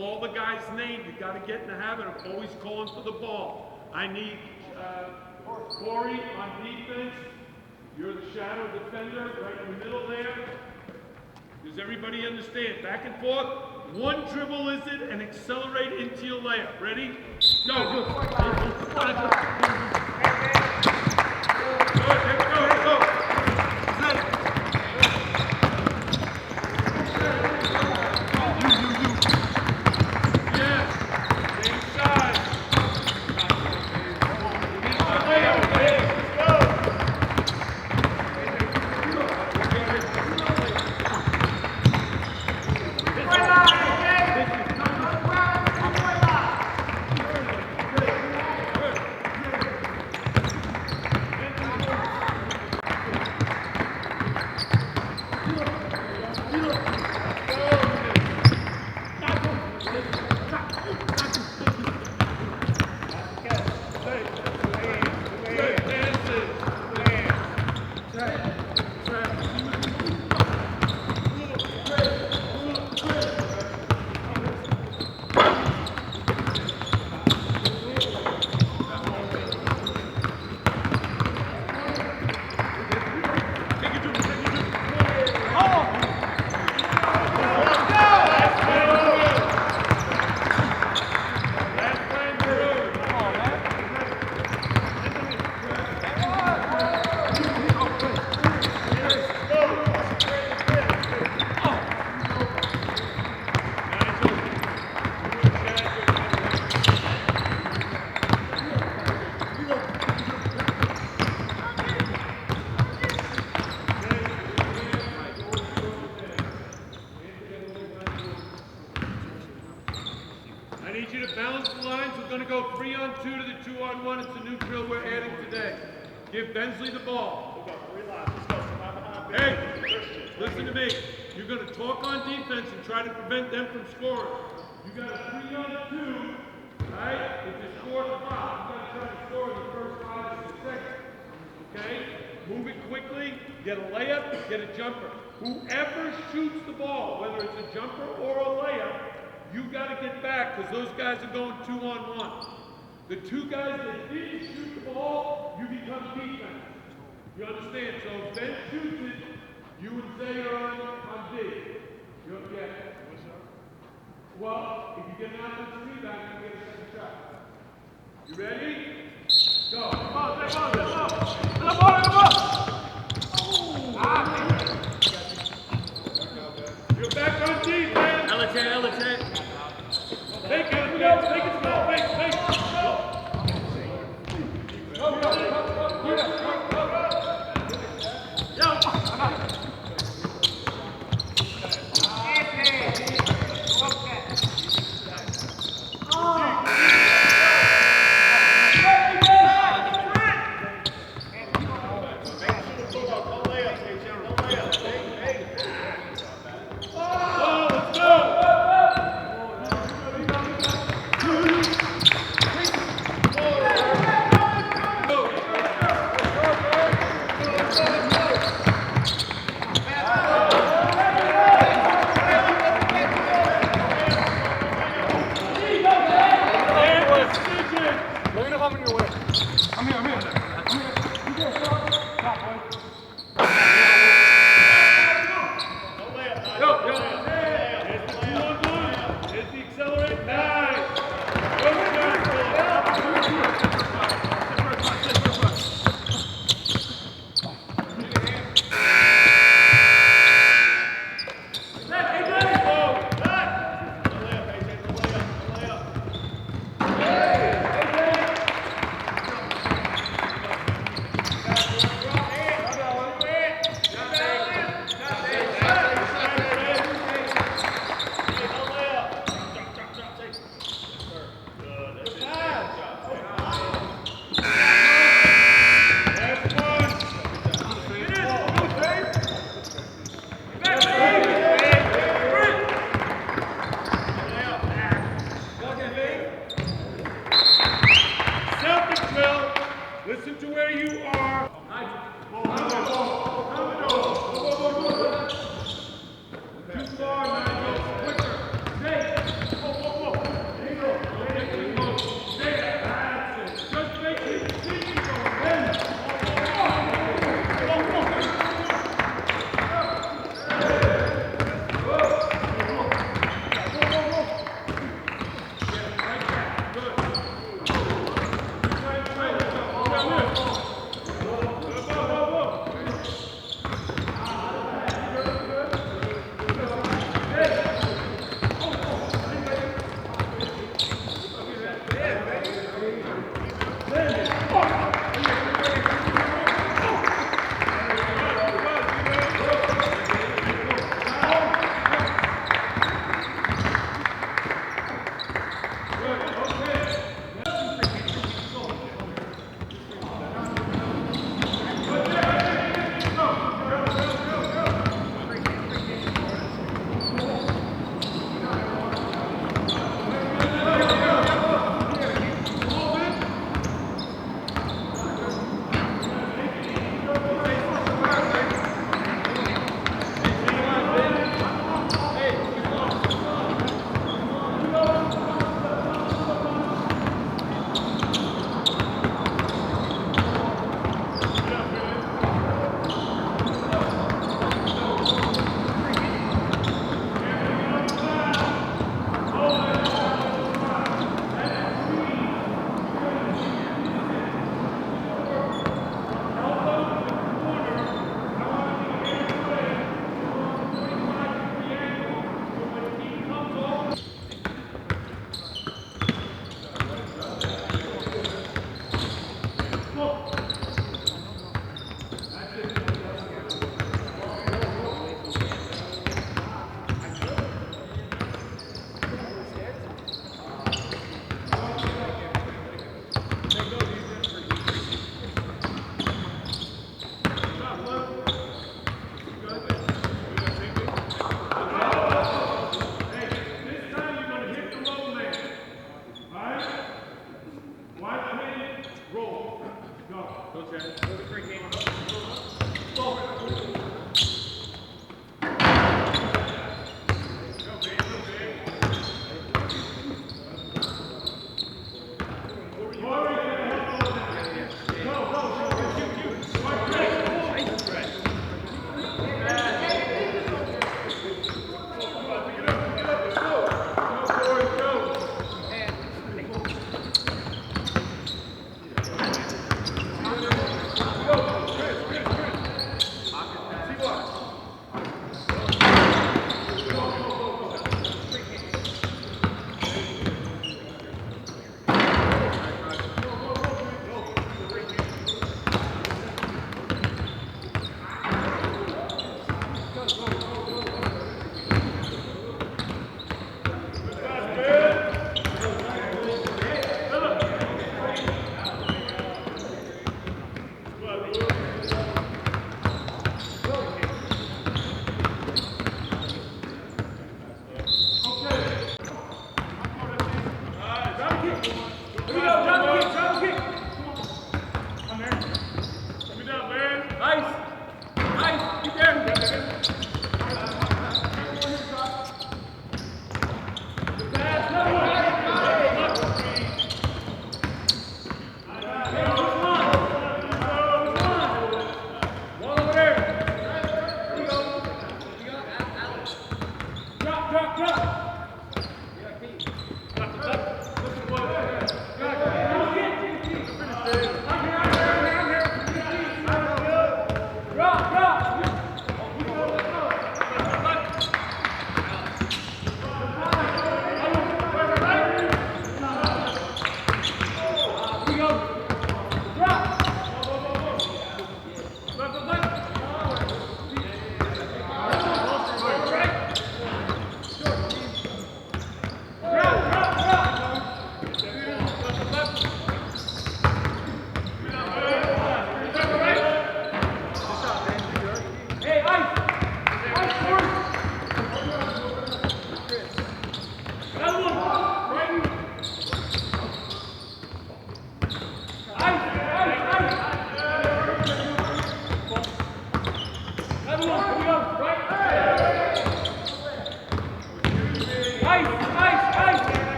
call the guy's name. You got to get in the habit of always calling for the ball. I need Corey on defense. You're the shadow defender right in the middle there. Does everybody understand? Back and forth. One dribble is it, and accelerate into your layup. Ready? Go. Good. I need you to balance the lines. We're going to go 3-on-2 to the 2-on-1. It's a new drill we're adding today. Give Bensley the ball. Hey, listen to me. You're going to talk on defense and try to prevent them from scoring. You got a 3-on-2, right? If you score the foul, you got to try to score in the first 5 or 6 seconds. Okay? Move it quickly. Get a layup. Get a jumper. Whoever shoots the ball, whether it's a jumper or a layup, you got to get back because those guys are going 2-on-1. The 2 guys that didn't shoot the ball, you become defense. You understand? So if Ben shoots it, you and Zay are on D. You get it. Well, if you get an offensive rebound, you get a second shot. You ready? Go. Come on, come on, come on. Come on, come on. You're back on defense. LJ. Take it, go, take it, go, take it. Go.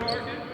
target.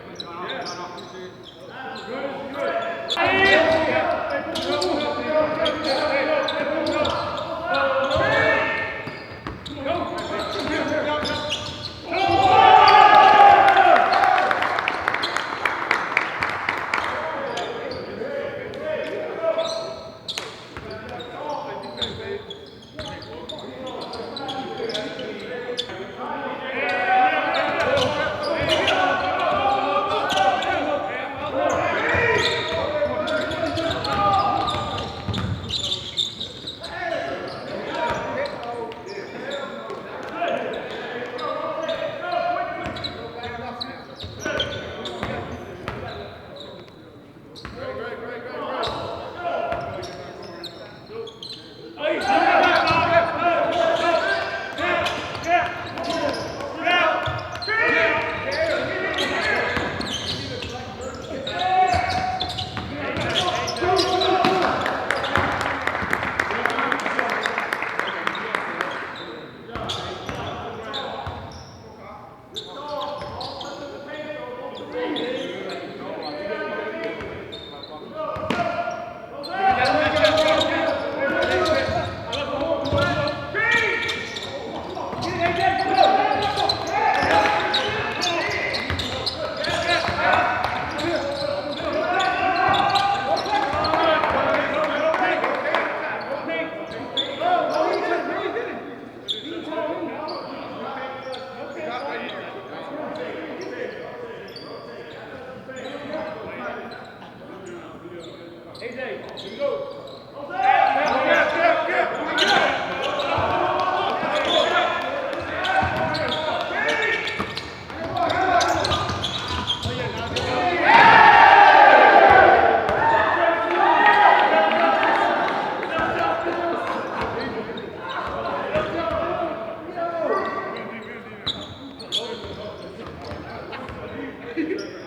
Yeah. Good good.